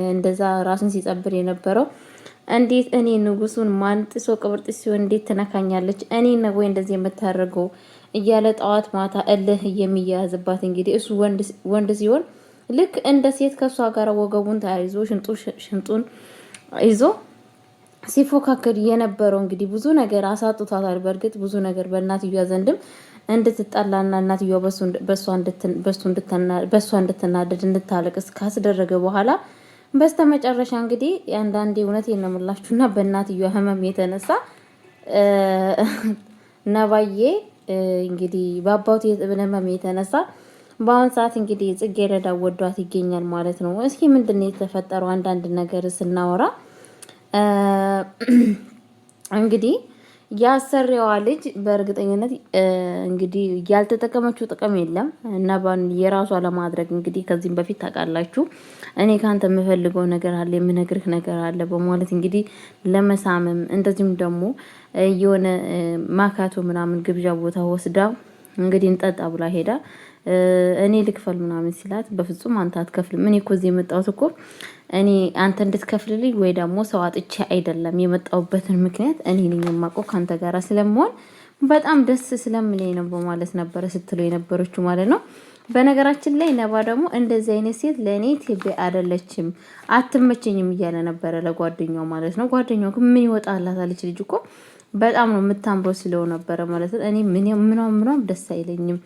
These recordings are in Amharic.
እንደዛ ራሱን ሲጸብር የነበረው እንዴት እኔ ንጉሱን ማንጥሶ ቅብርጥስ ሲሆን እንዴት ትነካኛለች? እኔ ነው ወይ እንደዚህ የምታደርገው እያለ ጠዋት ማታ እልህ የሚያያዝባት እንግዲህ እሱ ወንድ ሲሆን ልክ እንደ ሴት ከሷ ጋር ወገቡን ተያይዞ ሽንጡን ይዞ ሲፎካከር የነበረው እንግዲህ ብዙ ነገር አሳጥቷታል። በእርግጥ ብዙ ነገር በእናትየዋ ዘንድም እንድትጣላና እናትየዋ በሷ እንድትናደድ እንድታለቅስ ካስደረገ በኋላ በስተመጨረሻ እንግዲህ አንዳንዴ እውነቴን ነው የምላችሁና በእናትየዋ ህመም የተነሳ ነባዬ እንግዲህ በአባቱ ህመም የተነሳ በአሁን ሰዓት እንግዲህ ጽጌረዳ ወዷት ይገኛል ማለት ነው። እስኪ ምንድነው የተፈጠረው? አንዳንድ ነገር ስናወራ እንግዲህ ያሰሪዋ ልጅ በእርግጠኝነት እንግዲህ ያልተጠቀመችው ጥቅም የለም እና የራሷ ለማድረግ እንግዲህ ከዚህም በፊት ታውቃላችሁ እኔ ካንተ የምፈልገው ነገር አለ የምነግርህ ነገር አለ በማለት እንግዲህ ለመሳመም እንደዚህም ደግሞ የሆነ ማካቶ ምናምን ግብዣ ቦታ ወስዳ እንግዲህ እንጠጣ ብላ ሄዳ እኔ ልክፈል ምናምን ሲላት በፍጹም አንተ አትከፍልም። እኔ እኮ እዚህ የመጣሁት እኮ እኔ አንተ እንድትከፍልልኝ ወይ ደግሞ ሰው አጥቼ አይደለም የመጣሁበትን ምክንያት እኔ ነኝ የማውቀው ካንተ ጋራ ስለመሆን በጣም ደስ ስለምለኝ ነው በማለት ነበረ ስትለው የነበረችው ማለት ነው። በነገራችን ላይ ነባ ደግሞ እንደዚህ አይነት ሴት ለእኔ ቴቤ አይደለችም አትመቸኝም እያለ ነበረ ለጓደኛው ማለት ነው። ጓደኛው ግን ምን ይወጣላታለች ልጅ እኮ በጣም ነው የምታምረው ስለው ነበረ ማለት ነው። እኔ ምንም ደስ አይለኝም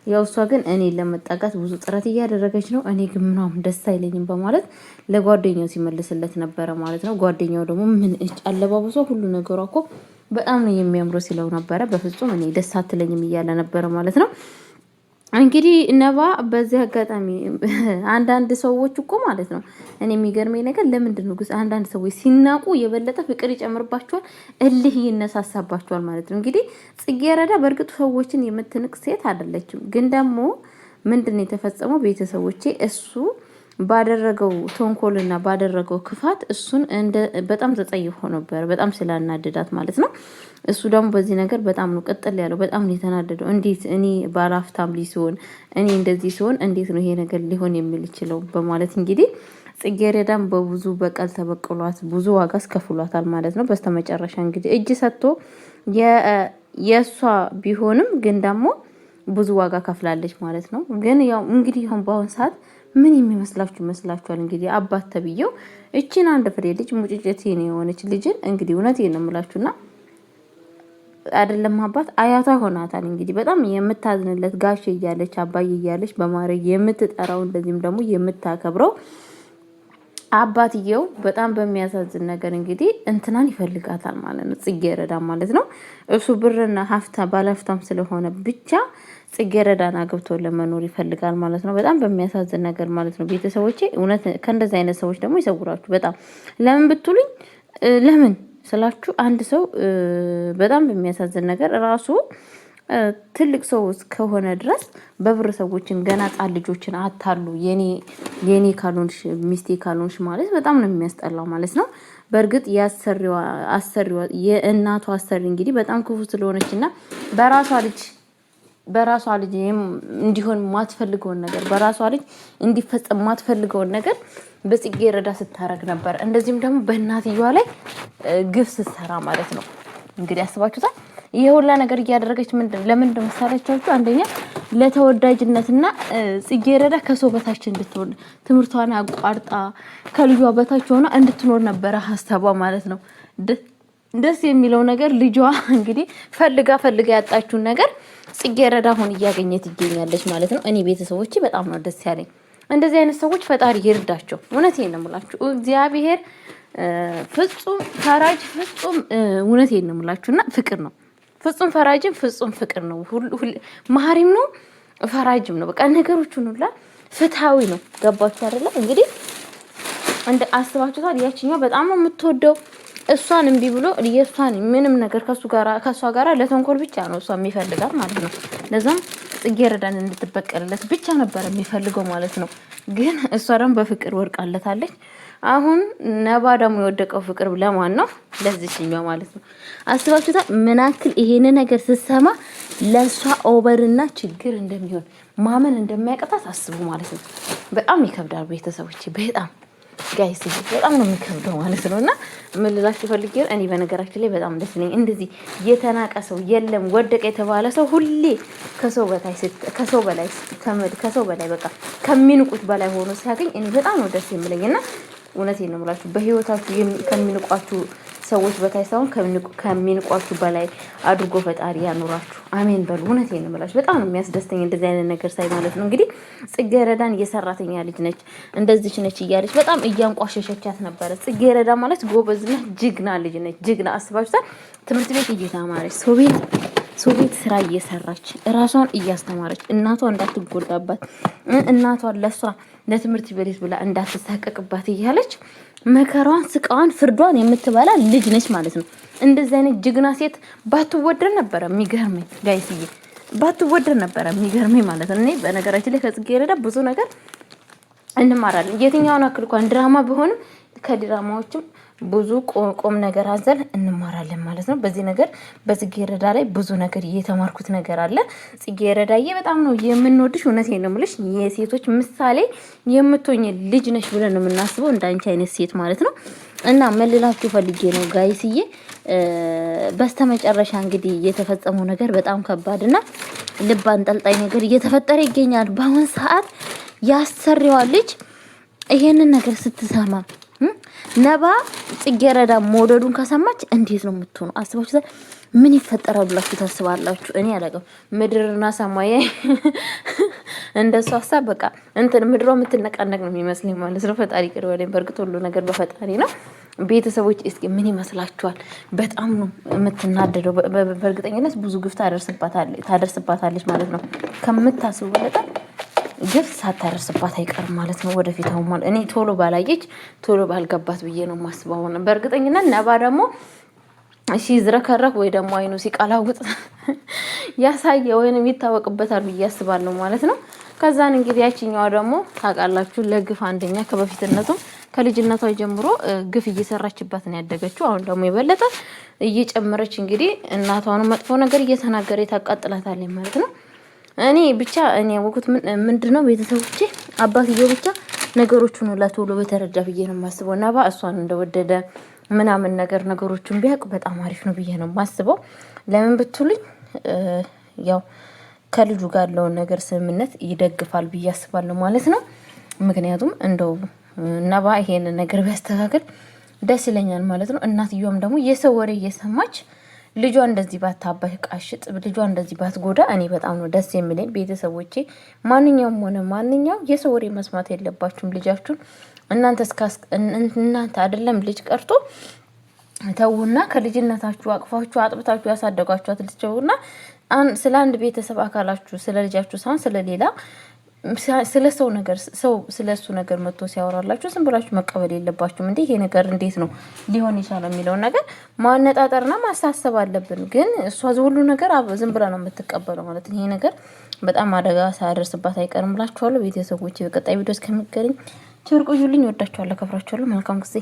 ያው እሷ ግን እኔ ለመጣጋት ብዙ ጥረት እያደረገች ነው። እኔ ግን ምንም ደስ አይለኝም በማለት ለጓደኛው ሲመልስለት ነበረ ማለት ነው። ጓደኛው ደግሞ ምን አለባበሷ ሁሉ ነገሯ እኮ በጣም ነው የሚያምረው ሲለው ነበረ። በፍጹም እኔ ደስ አትለኝም እያለ ነበረ ማለት ነው። እንግዲህ ነባ በዚህ አጋጣሚ አንዳንድ ሰዎች እኮ ማለት ነው እኔ የሚገርመኝ ነገር ለምንድን ነው ግን አንዳንድ ሰዎች ሲናቁ የበለጠ ፍቅር ይጨምርባቸዋል፣ እልህ ይነሳሳባቸዋል ማለት ነው። እንግዲህ ጽጌረዳ በእርግጥ ሰዎችን የምትንቅ ሴት አይደለችም። ግን ደግሞ ምንድነው የተፈጸመው? ቤተሰቦቼ እሱ ባደረገው ተንኮልና ባደረገው ክፋት እሱን በጣም ተጸይፎ ነበር፣ በጣም ስላናደዳት ማለት ነው። እሱ ደግሞ በዚህ ነገር በጣም ነው ቀጥል ያለው፣ በጣም ነው የተናደደው። እንዴት እኔ ባላፍታም ሲሆን እኔ እንደዚህ ሲሆን እንዴት ነው ይሄ ነገር ሊሆን የሚችለው በማለት እንግዲህ ጽጌረዳም በብዙ በቀል ተበቅሏት ብዙ ዋጋ አስከፍሏታል ማለት ነው። በስተመጨረሻ እንግዲህ እጅ ሰጥቶ የእሷ ቢሆንም ግን ደግሞ ብዙ ዋጋ ከፍላለች ማለት ነው። ግን ያው እንግዲህ በአሁን ሰዓት ምን ይመስላችኋል? እንግዲህ አባት ተብዬው እቺን አንድ ፍሬ ልጅ ሙጭጭት የሆነች ልጅን እንግዲህ እውነቴን ነው የምላችሁና አይደለም አባት አያቷ ሆናታል። እንግዲህ በጣም የምታዝንለት ጋሽ እያለች አባይ እያለች በማድረግ የምትጠራው እንደዚህም ደግሞ የምታከብረው አባትየው በጣም በሚያሳዝን ነገር እንግዲህ እንትናን ይፈልጋታል ማለት ነው፣ ጽጌረዳ ማለት ነው። እሱ ብርና ባለሀብታም ስለሆነ ብቻ ጽጌረዳን አግብቶ ለመኖር ይፈልጋል ማለት ነው። በጣም በሚያሳዝን ነገር ማለት ነው። ቤተሰቦቼ እውነት ከእንደዚህ አይነት ሰዎች ደግሞ ይሰውራችሁ። በጣም ለምን ብትሉኝ ለምን ስላችሁ አንድ ሰው በጣም በሚያሳዝን ነገር ራሱ ትልቅ ሰው እስከሆነ ድረስ በብር ሰዎችን ገና ጣል ልጆችን አታሉ የኔ ካልሆንሽ ሚስቴ ካልሆንሽ ማለት በጣም ነው የሚያስጠላው ማለት ነው። በእርግጥ አሰሪዋ የእናቷ አሰሪ እንግዲህ በጣም ክፉ ስለሆነችና በራሷ ልጅ እንዲሆን ማትፈልገውን ነገር በራሷ ልጅ እንዲፈጸም ማትፈልገውን ነገር በጽጌረዳ ስታረግ ነበር። እንደዚህም ደግሞ በእናትየዋ ላይ ግፍ ስትሰራ ማለት ነው። እንግዲህ አስባችሁታል። ይሄ ሁላ ነገር እያደረገች ለምን እንደመሰላችሁ? አንደኛ ለተወዳጅነትና ጽጌረዳ ከሰው በታች እንድትሆን ትምህርቷን አቋርጣ ከልጇ በታች ሆና እንድትኖር ነበረ ሀሳቧ ማለት ነው። ደስ የሚለው ነገር ልጇ እንግዲህ ፈልጋ ያጣችውን ነገር ጽጌረዳ አሁን እያገኘት ይገኛለች ማለት ነው። እኔ ቤተሰቦቼ በጣም ነው ደስ ያለኝ። እንደዚህ አይነት ሰዎች ፈጣሪ ይርዳቸው። እውነቴን ነው የምላችሁ እግዚአብሔር ፍጹም ፈራጅ ፍጹም እውነቴን ነው የምላችሁና ፍቅር ነው። ፍጹም ፈራጅም ፍጹም ፍቅር ነው። መሀሪም ነው ፈራጅም ነው። በቃ ነገሮቹን ሁላ ፍትሃዊ ነው። ገባችሁ አይደለ? እንግዲህ እንደ አስባችሁታል። ያቺኛው በጣም ነው የምትወደው እሷን እምቢ ብሎ የእሷን ምንም ነገር ከሷ ጋራ ለተንኮል ብቻ ነው እሷ የሚፈልጋት ማለት ነው። ለዛም ጽጌረዳን እንድትበቀልለት ብቻ ነበር የሚፈልገው ማለት ነው። ግን እሷ ደግሞ በፍቅር ወርቃለታለች። አሁን ነባ ደግሞ የወደቀው ፍቅር ለማን ነው? ለዚህኛው ማለት ነው። አስባችሁታ ምናክል ይሄን ነገር ስትሰማ ለሷ ኦቨርና ችግር እንደሚሆን ማመን እንደማያቀጣት አስቡ ማለት ነው። በጣም ይከብዳል ቤተሰቦች በጣም ጋይስ በጣም ነው የሚከብደው ማለት ነው። እና ምን ልላችሁ ፈልጌ እኔ በነገራችን ላይ በጣም ደስ ነኝ። እንደዚህ የተናቀ ሰው የለም ወደቀ የተባለ ሰው ሁሌ ከሰው በላይ በቃ ከሚንቁት በላይ ሆኖ ሲያገኝ እኔ በጣም ነው ደስ የሚለኝ። እና እውነቴን ነው የምላችሁ በህይወታችሁ ከሚንቋችሁ ሰዎች በታይ ሳይሆን ከሚንቋችሁ በላይ አድርጎ ፈጣሪ ያኑራችሁ። አሜን በሉ። እውነቴን ነው የምላችሁ በጣም ነው የሚያስደስተኝ እንደዚህ አይነት ነገር ሳይ ማለት ነው። እንግዲህ ጽጌረዳን የሰራተኛ ልጅ ነች እንደዚች ነች እያለች በጣም እያንቋሸሸቻት ነበረ። ጽጌረዳ ማለት ጎበዝና ጅግና ልጅ ነች። ጅግና አስባችሁታል? ትምህርት ቤት እየተማረች ሰው ቤት ስራ እየሰራች ራሷን እያስተማረች እናቷ እንዳትጎዳባት እናቷን ለሷ ለትምህርት ቤት ብላ እንዳትሳቀቅባት እያለች መከራዋን ስቃዋን ፍርዷን የምትበላ ልጅ ነች ማለት ነው። እንደዚህ አይነት ጅግና ሴት ባትወደድ ነበረ የሚገርመኝ ጋይስዬ፣ ባትወደድ ነበረ የሚገርመኝ ማለት ነው። እኔ በነገራችን ላይ ከጽጌረዳ ብዙ ነገር እንማራለን። የትኛውን አክል እንኳን ድራማ ቢሆንም ከድራማዎችም ብዙ ቁም ነገር አዘል እንማራለን ማለት ነው። በዚህ ነገር በጽጌረዳ ላይ ብዙ ነገር እየተማርኩት ነገር አለ። ጽጌረዳዬ በጣም ነው የምንወድሽ። እውነቴን ነው የምልሽ የሴቶች ምሳሌ የምትሆኝ ልጅ ነሽ ብለን ነው የምናስበው እንዳንቺ አይነት ሴት ማለት ነው። እና መልላችሁ ፈልጌ ነው ጋይስዬ። በስተመጨረሻ እንግዲህ የተፈጸመው ነገር በጣም ከባድና ልብ አንጠልጣይ ነገር እየተፈጠረ ይገኛል በአሁን ሰዓት። ያሰሪዋ ልጅ ይሄንን ነገር ስትሰማ ነባ ጽጌረዳ መውደዱን ከሰማች እንዴት ነው የምትሆነው? አስባችሁ ምን ይፈጠራል ብላችሁ ታስባላችሁ? እኔ አላውቅም። ምድርና ሰማይ እንደሱ ሀሳብ በቃ እንትን ምድሯ የምትነቃነቅ ነው የሚመስለኝ ማለት ነው። ፈጣሪ ቅር በለኝ። በእርግጥ ሁሉ ነገር በፈጣሪ ነው። ቤተሰቦች እስኪ ምን ይመስላችኋል? በጣም ነው የምትናደደው። በእርግጠኝነት ብዙ ግፍ ታደርስባታለች ማለት ነው። ከምታስቡ በጣም ግፍ ሳታደርስባት አይቀርም ማለት ነው። ወደፊት አሁን ማለት እኔ ቶሎ ባላየች ቶሎ ባልገባት ብዬ ነው የማስበው። በእርግጠኝነት ነባ ደግሞ እሺ ዝረከረክ ወይ ደግሞ አይኑ ሲቃላውጥ ያሳየ ወይንም ይታወቅበታል ብዬ አስባለሁ ማለት ነው። ከዛን እንግዲህ ያቺኛዋ ደግሞ ታውቃላችሁ ለግፍ አንደኛ ከበፊትነቱም ከልጅነቷ ጀምሮ ግፍ እየሰራችባት ነው ያደገችው። አሁን ደግሞ የበለጠ እየጨመረች እንግዲህ እናቷን መጥፎ ነገር እየተናገረ ታቃጥላታለች ማለት ነው። እኔ ያወኩት ምንድነው ቤተሰቦቼ አባትየው ብቻ ነገሮቹን ሁላ ቶሎ በተረዳ ብዬ ነው የማስበው። ነባ እሷን እንደወደደ ምናምን ነገሮቹን ቢያውቅ በጣም አሪፍ ነው ብዬ ነው የማስበው። ለምን ብትሉኝ ያው ከልጁ ጋር ያለውን ነገር ስምምነት ይደግፋል ብዬ አስባለሁ ማለት ነው። ምክንያቱም እንደው ነባ ይሄንን ነገር ቢያስተካክል ደስ ይለኛል ማለት ነው። እናትየውም ደግሞ የሰው ወሬ እየሰማች ልጇ እንደዚህ ባታባሽቃሽጥ ልጇ እንደዚህ ባትጎዳ እኔ በጣም ነው ደስ የሚለኝ። ቤተሰቦቼ ማንኛውም የሰው ወሬ መስማት የለባችሁም። ልጃችሁን እናንተ አይደለም ልጅ ቀርቶ ተውና ከልጅነታችሁ አቅፋችሁ አጥብታችሁ ያሳደጓችኋት ልጅውና ስለ አንድ ቤተሰብ አካላችሁ ስለ ልጃችሁ ሳይሆን ስለሌላ ስለ እሱ ነገር መጥቶ ሲያወራላችሁ ዝም ብላችሁ መቀበል የለባችሁም። እንዴ ይሄ ነገር እንዴት ነው ሊሆን ይችላል የሚለውን ነገር ማነጣጠርና ማሳሰብ አለብን። ግን እሷ ሁሉ ነገር ዝም ብላ ነው የምትቀበለው ማለት ነው። ይሄ ነገር በጣም አደጋ ሳያደርስባት አይቀርም ብላችኋለሁ ቤተሰቦቼ። በቀጣይ ቪዲዮ እስከሚገናኝ ቸር ቆዩልኝ። ወዳችኋለሁ፣ ከፍራችኋለሁ። መልካም ጊዜ